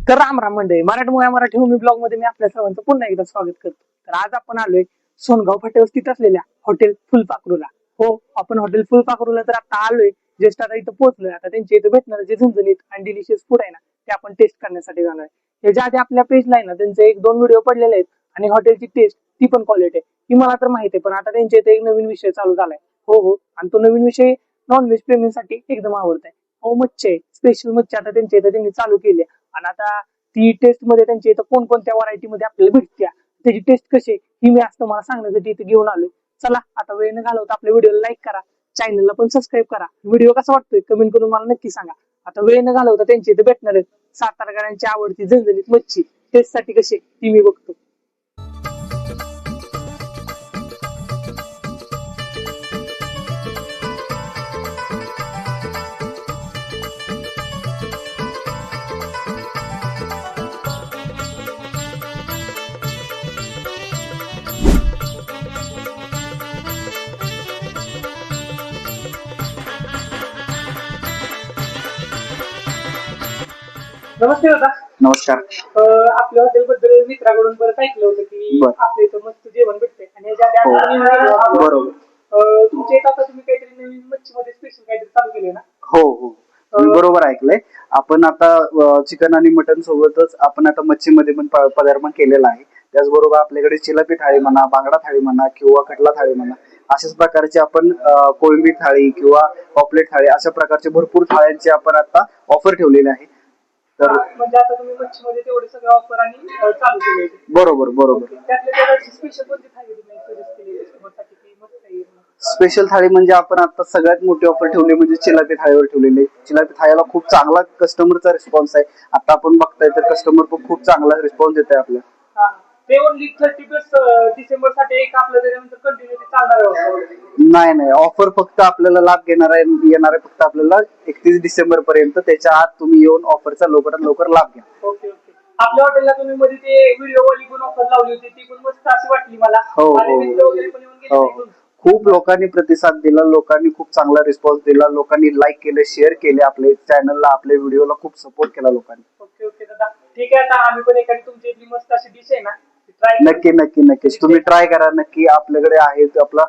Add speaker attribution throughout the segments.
Speaker 1: तर राम राम मंडळी, मराठी होमी ब्लॉग मध्ये मी आपल्या सर्वांचं पुन्हा एकदा स्वागत करतो. तर आज आपण आलोय सोनगाव फाट्यावर स्थित असलेल्या हॉटेल फुलपाखरूला. हो, आपण हॉटेल फुलपाखरूला तर आता आलोय, जस्ट आता इथं पोहोचलोय. आता त्यांच्या इथं भेटणार जे झणझणीत आणि डिलिशियस फूड आहे ना, ते आपण टेस्ट करण्यासाठी जाणार आहे. त्याच्या आधी आपल्या पेजला आहे ना त्यांचे 1-2 व्हिडिओ पडलेले आहेत आणि हॉटेलची टेस्ट ती पण क्वालिटी आहे ही मला तर माहिती आहे. पण आता त्यांच्या इथे एक नवीन विषय चालू झालाय. हो, आणि तो नवीन विषय नॉनव्हेज प्रेमींसाठी एकदम आवडत आहे. हो, मच्छी स्पेशल मच्छी आता त्यांच्या इथे त्यांनी चालू केली आहे. आणि आता ती टेस्ट मध्ये त्यांच्या इथं कोणकोणत्या व्हरायटी मध्ये आपल्याला भेटत्या, त्याची टेस्ट कशी ही मी आज तुम्हाला सांगण्यासाठी इथे घेऊन आलोय. चला आता वेळ न घालवता आपल्या व्हिडिओला लाईक करा, चॅनलला पण सबस्क्राईब करा. व्हिडिओ कसा वाटतोय कमेंट करून मला नक्की सांगा. आता वेळ न घालवता त्यांच्या इथे भेटणार आहेत सातारकरांची आवडती झणझणीत मच्छी. टेस्ट साठी कशी ती मी बघतो. नमस्ते दादा.
Speaker 2: नमस्कार.
Speaker 1: आपल्या हॉटेल बद्दल मित्राकडून बरंच ऐकलं होतं की
Speaker 2: बरं.
Speaker 1: आपल्या इथं मस्त जेवण भेटतंय आणि ह्याच्या आधी आम्ही नवीन आलो.
Speaker 2: बरोबर.
Speaker 1: तुमच्या इथं आता तुम्ही काहीतरी नवीन मच्छी मध्ये स्पेशल काहीतरी चालू केले ना?
Speaker 2: हो हो, तुम्ही बरोबर ऐकलंय. आपण आता चिकन आणि मटन सोबतच आपण आता मच्छीमध्ये पण पदार्पण केलेला आहे. त्याचबरोबर आपल्याकडे चिलापी थाळी म्हणा, बांगडा थाळी म्हणा किंवा कटला थाळी म्हणा, अशाच प्रकारचे आपण कोळंबी थाळी किंवा पॉपलेट थाळी अशा प्रकारचे भरपूर थाळ्यांचे आपण आता ऑफर ठेवलेले आहे.
Speaker 1: तर म्हणजे आता तुम्ही मच्छी मध्ये तेवढे सगळे ऑफर आणि चालू केले.
Speaker 2: बरोबर बरोबर.
Speaker 1: त्यातल्या स्पेशल कोणती थाळी तुम्ही सजेस्ट केली कस्टमरसाठी की मस्त येईल?
Speaker 2: स्पेशल थाळी म्हणजे आपण आता सगळ्यात मोठी ऑफर ठेवली म्हणजे चिलापी थाळीवर ठेवलेली. चिलापी थाळीला खूप चांगला कस्टमरचा रिस्पॉन्स आहे. आता आपण बघताय तर कस्टमर पण खूप चांगला रिस्पॉन्स देत आहे आपल्याला.
Speaker 1: ते ओनली 31 डिसेंबर साठी एक आपलं त्याच्यानंतर कंटिन्यू चालणार आहे?
Speaker 2: नाही, ऑफर फक्त आपल्याला लाभ येणार आहे फक्त आपल्याला 31 डिसेंबर पर्यंत. त्याच्या आत तुम्ही येऊन ऑफरचा लवकरात लवकर लाभ घ्या.
Speaker 1: ओके. आपल्या हॉटेलला तुम्ही मध्ये ते व्हिडिओ वाली पण ऑफर लावली होती, ती पण मस्त अशी वाटली मला.
Speaker 2: हो. खूप लोकांनी प्रतिसाद दिला, लोकांनी खूप चांगला रिस्पॉन्स दिला, लोकांनी लाईक केले, शेअर केले, आपले चॅनलला आपल्या व्हिडिओला खूप सपोर्ट केला लोकांनी.
Speaker 1: ओके दादा, ठीक आहे. आता आम्ही पण एखादी तुमची इथली मस्त अशी डिश आहे ना
Speaker 2: नक्कीच तुम्ही ट्राय करा. नक्की आपल्याकडे आहेत आपला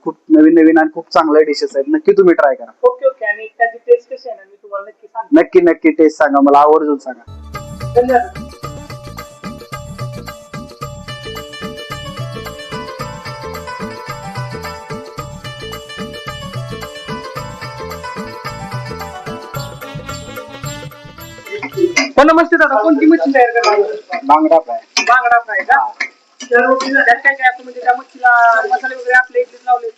Speaker 2: खूप नवीन आणि खूप चांगल्या डिशेस आहेत. नक्की तुम्ही ट्राय करा.
Speaker 1: ओके. आणि त्याची टेस्ट कशी आहे ना मी तुम्हाला नक्की सांगतो.
Speaker 2: नक्की टेस्ट सांगा, मला आवर्जून सांगा.
Speaker 1: धन्यवाद. नमस्ते दादा, कोणती मच्छी तयार करणार?
Speaker 2: बांगडा फ्राय.
Speaker 1: बांगडा फ्राय का? तर काय असं म्हणजे त्या मच्छीला मसाले वगैरे आपल्या इथेच लावले?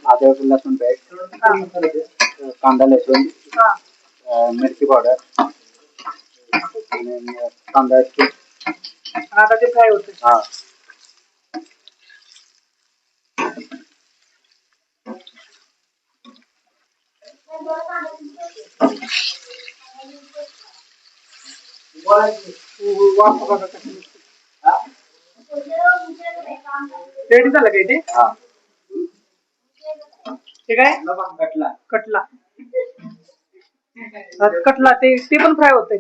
Speaker 2: आद्रक लसूण पेस्ट, कांदा लसूण, मिरची पावडर आणि कांदा.
Speaker 1: आता ते फ्राय होते. रेडी झालं काय ते? ते काय कटला ते पण फ्राय होते.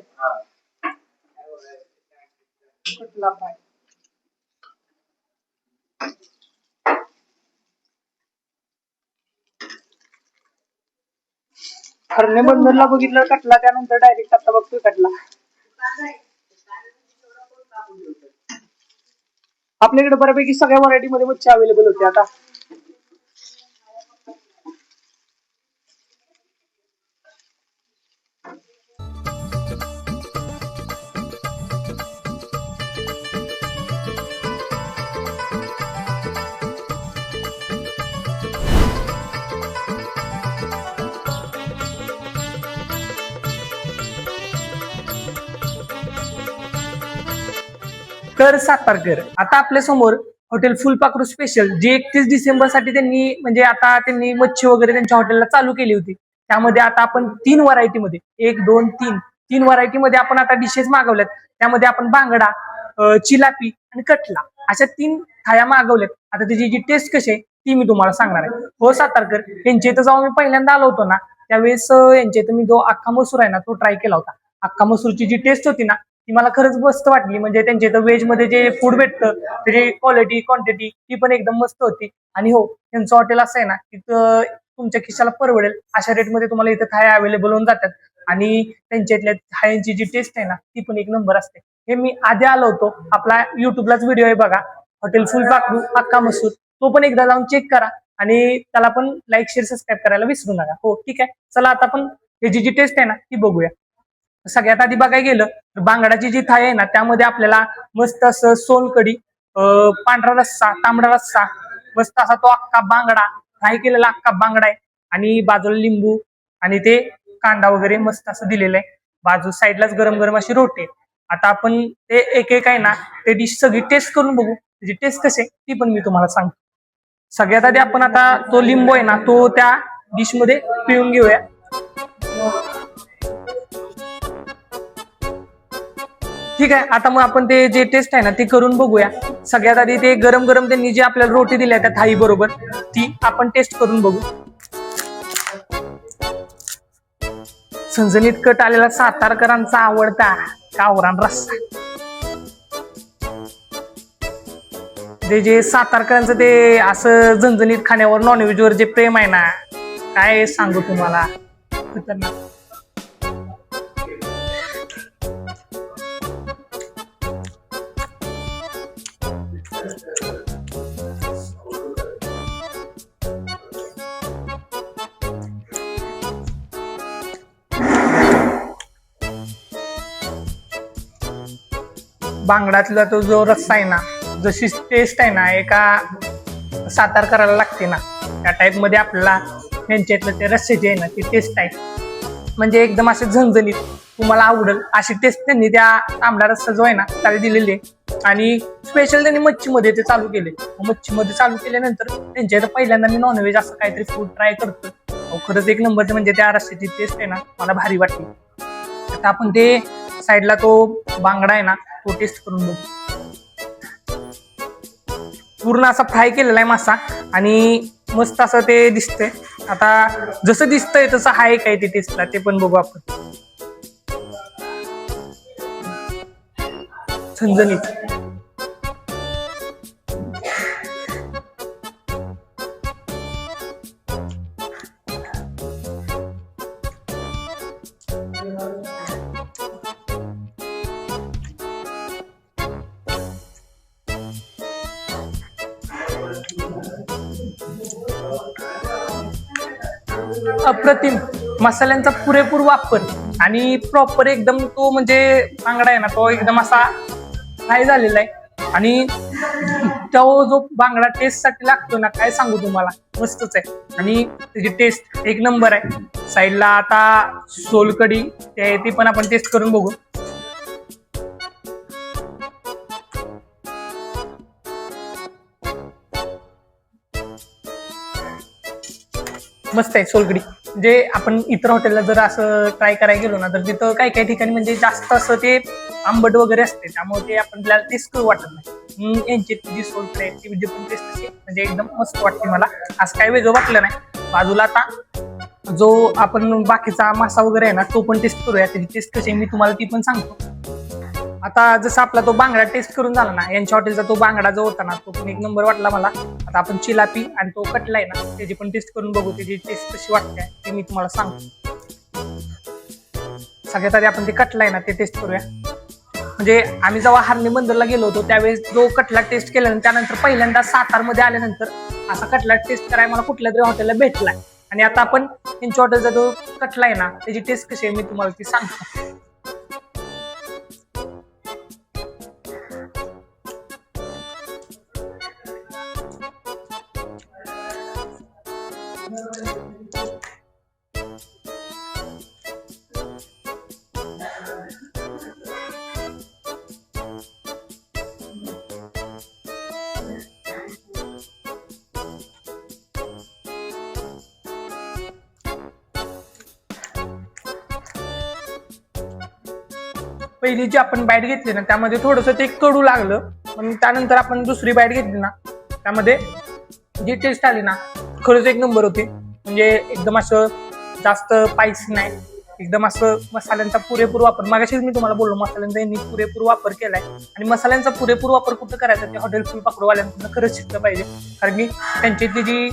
Speaker 1: कटला फ्राय. हरणे बंदरला बघितलं कटला, त्यानंतर डायरेक्ट आता बघतोय कटला. आपल्याकडे बऱ्यापैकी सगळ्या व्हरायटी मध्ये मच्छी अवेलेबल होती आता. तर सातारकर आता आपल्या समोर हॉटेल फुलपाखरू स्पेशल जे 31 डिसेंबर साठी त्यांनी म्हणजे आता त्यांनी मच्छी वगैरे त्यांच्या हॉटेलला चालू केली होती. त्यामध्ये आता आपण 3 व्हरायटी मध्ये 1, 2, 3 व्हरायटी मध्ये आपण आता डिशेस मागवल्यात. त्यामध्ये आपण बांगडा, चिलापी आणि कटला अशा 3 थाळ्या मागवल्यात. आता त्याची जी टेस्ट कशी आहे ती मी तुम्हाला सांगणार आहे. हो सातारकर, यांच्या इथं जेव्हा मी पहिल्यांदा आलो होतो ना त्यावेळेस यांच्या इथं मी जो अख्खा मसूर आहे ना तो ट्राय केला होता. अख्खा मसूरची जी टेस्ट होती ना ती मला खरंच मस्त वाटली. म्हणजे त्यांच्या इथं व्हेज मध्ये जे फूड भेटतं त्याची क्वालिटी क्वांटिटी ती पण एकदम मस्त होती. आणि हो, त्यांचं हॉटेल असं आहे ना तिथं तुमच्या खिशाला परवडेल अशा रेटमध्ये तुम्हाला इथं थाळ्या अवेलेबल होऊन जातात. आणि त्यांच्या इथल्या थाळ्यांची जी टेस्ट आहे ना ती पण एक नंबर असते. हे मी आधी आलो होतो, आपला युट्यूबलाच व्हिडिओ आहे बघा, हॉटेल फुलपाखरू अख्खा मसूर, तो पण एकदा जाऊन चेक करा आणि त्याला पण लाईक शेअर सबस्क्राईब करायला विसरू नका. हो ठीक आहे, चला आता आपण त्याची जी टेस्ट आहे ना ती बघूया. सगळ्यात आधी बघायला गेलं तर बांगडाची जी थाळी आहे ना त्यामध्ये आपल्याला मस्त असं सोलकढी, पांढरा रस्सा, तांबडा रस्सा, मस्त असा तो अख्खा बांगडा, फ्राय केलेला अख्खा बांगडा आहे आणि बाजूला लिंबू आणि ते कांदा वगैरे मस्त असं दिलेलं आहे. बाजू साईडलाच गरम गरम अशी रोटी आहे. आता आपण ते एक एक आहे ना ते डिश सगळी टेस्ट करून बघू. त्याची टेस्ट कशी आहे ती पण मी तुम्हाला सांगतो. सगळ्यात आधी आपण आता तो लिंबू आहे ना तो त्या डिश मध्ये पिळून घेऊया. ठीक आहे, आता मग आपण ते जे टेस्ट आहे ना ते करून बघूया. सगळ्यात आधी ते गरम गरम त्यांनी जी आपल्याला रोटी दिली आहे त्या थाळी बरोबर ती आपण टेस्ट करून बघू. झणझणीत कट आलेला सातारकरांचा आवडता गावरान रस्सा. जे सातारकरांचं ते असं झणझणीत खाण्यावर नॉनव्हेज वर जे प्रेम आहे ना काय सांगू तुम्हाला, खतरनाक. बांगडातला तो जो रस्सा आहे ना, जशी टेस्ट आहे ना एका सातारकराला लागते ना त्या टाईप मध्ये आपल्याला त्यांच्यातलं ते रस्स्याची आहे ना ती टेस्ट आहे. म्हणजे एकदम असे झणझणीत तुम्हाला आवडेल अशी टेस्ट त्यांनी त्या तांबडा रस्सा जो आहे ना त्याला दिलेली आहे. आणि स्पेशल त्यांनी मच्छीमध्ये ते चालू केले. मच्छीमध्ये चालू केल्यानंतर त्यांच्या इथं पहिल्यांदा मी नॉनव्हेज असं काहीतरी फूड ट्राय करतो. खरंच एक नंबरचं म्हणजे त्या रस्स्याची टेस्ट आहे ना मला भारी वाटली. आता आपण ते साईडला तो बांगडा आहे ना तो टेस्ट करून बघू. पूर्ण असा फ्राय केलेला आहे मासा आणि मस्त असं ते दिसतंय. आता जसं दिसतंय तसं आहे काय ते टेस्टला ते पण बघू आपण. झणझणीत. अप्रतिम मसाल्यांचा पुरेपूर वापर आणि प्रॉपर एकदम तो म्हणजे बांगडा आहे ना तो एकदम असा फ्राय झालेला आहे. आणि तो जो बांगडा टेस्ट साठी लागतो ना काय सांगू तुम्हाला, मस्तच आहे. आणि त्याची टेस्ट एक नंबर आहे. साईडला आता सोलकढी ती पण आपण टेस्ट करून बघू. मस्त आहे सोलकढी. म्हणजे आपण इतर हॉटेलला जर असं ट्राय करायला गेलो ना तर तिथं काही काही ठिकाणी म्हणजे जास्त असं ते आंबट वगैरे असते त्यामुळे ते आपल्याला टेस्ट करू वाटत नाही. यांची जी सोलकढी आहे ती पण टेस्ट अशी म्हणजे एकदम मस्त वाटते मला. असं काही वेगळं वाटलं नाही. बाजूला आता जो आपण बाकीचा मासा वगैरे आहे ना तो पण टेस्ट करूया. त्याची टेस्ट कशी आहे मी तुम्हाला ती पण सांगतो. आता जसं आपला तो बांगडा टेस्ट करून झाला ना, यांच्या हॉटेलचा तो बांगडा जो होता ना तो पण एक नंबर वाटला मला. आता आपण चिलापी आणि तो कटला आहे ना त्याची पण टेस्ट करून बघू. त्याची टेस्ट कशी वाटते ते मी तुम्हाला सांगतो. सगळ्यात आधी आपण ते कटला आहे ना ते टेस्ट करूया. म्हणजे आम्ही जेव्हा हार्ले बंदरला गेलो होतो त्यावेळेस जो कटला टेस्ट केला त्यानंतर पहिल्यांदा सातारमध्ये आल्यानंतर असा कटला टेस्ट करायला मला कुठल्या तरी हॉटेलला भेटलाय. आणि आता आपण यांच्या हॉटेलचा जो कटला आहे ना त्याची टेस्ट कशी आहे मी तुम्हाला ती सांगतो. पहिली जी आपण बाईट घेतली ना त्यामध्ये थोडंसं ते कडू लागलं. पण त्यानंतर आपण दुसरी बाईट घेतली ना त्यामध्ये जी टेस्ट आली ना खरंच एक नंबर होती. म्हणजे एकदम असं जास्त स्पायसी नाही, एकदम असं मसाल्यांचा पुरेपूर वापर, मागाशीच मी तुम्हाला बोललो मसाल्यांचा यांनी पुरेपूर वापर केलाय. आणि मसाल्यांचा पुरेपूर वापर कुठं करायचा ते हॉटेल फुलपाखरूवाल्यांकडून खरंच शिकलं पाहिजे. कारण मी त्यांची जी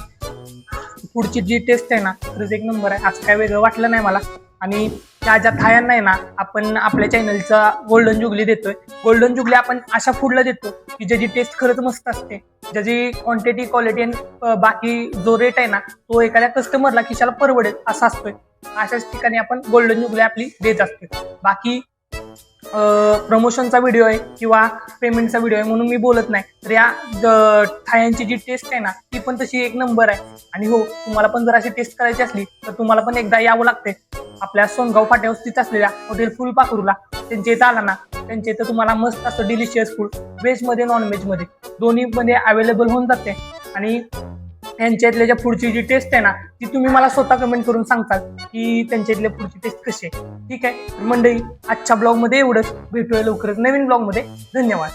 Speaker 1: पुढची जी टेस्ट आहे ना खरंच एक नंबर आहे. आज काय वेगळं वाटलं नाही मला. आणि त्या ज्या थाळ्यांना आहे ना आपण आपल्या चॅनलचा गोल्डन जुगली देतोय. गोल्डन जुगली आपण अशा फूडला देतो की ज्याची टेस्ट खरंच मस्त असते, ज्याची क्वांटिटी क्वालिटी आणि बाकी जो रेट आहे ना तो एखाद्या कस्टमरला खिशाला परवडेल असा असतोय. अशाच ठिकाणी आपण गोल्डन जुगली आपली देत असते. बाकी प्रमोशनचा व्हिडिओ आहे किंवा पेमेंटचा व्हिडिओ आहे म्हणून मी बोलत नाही. तर या थाळ्यांची जी टेस्ट आहे ना ती पण तशी एक नंबर आहे. आणि हो, तुम्हाला पण जर अशी टेस्ट करायची असली तर तुम्हाला पण एकदा यावं लागते आपल्या सोनगाव फाट्यावर स्थित असलेल्या हॉटेल फुलपाखरूला. त्यांच्या इथं आला ना, त्यांच्या इथं तुम्हाला मस्त असं डिलिशियस फूड व्हेजमध्ये नॉनव्हेजमध्ये दोन्हीमध्ये अवेलेबल होऊन जाते. आणि त्यांच्या इथल्या ज्या फूडची जी टेस्ट आहे ना ती तुम्ही मला स्वतः कमेंट करून सांगताल की त्यांच्या इथल्या फूडची टेस्ट कशी आहे. ठीक आहे तर मंडळी, आजच्या ब्लॉगमध्ये एवढंच. भेटूया लवकरच नवीन ब्लॉगमध्ये. धन्यवाद.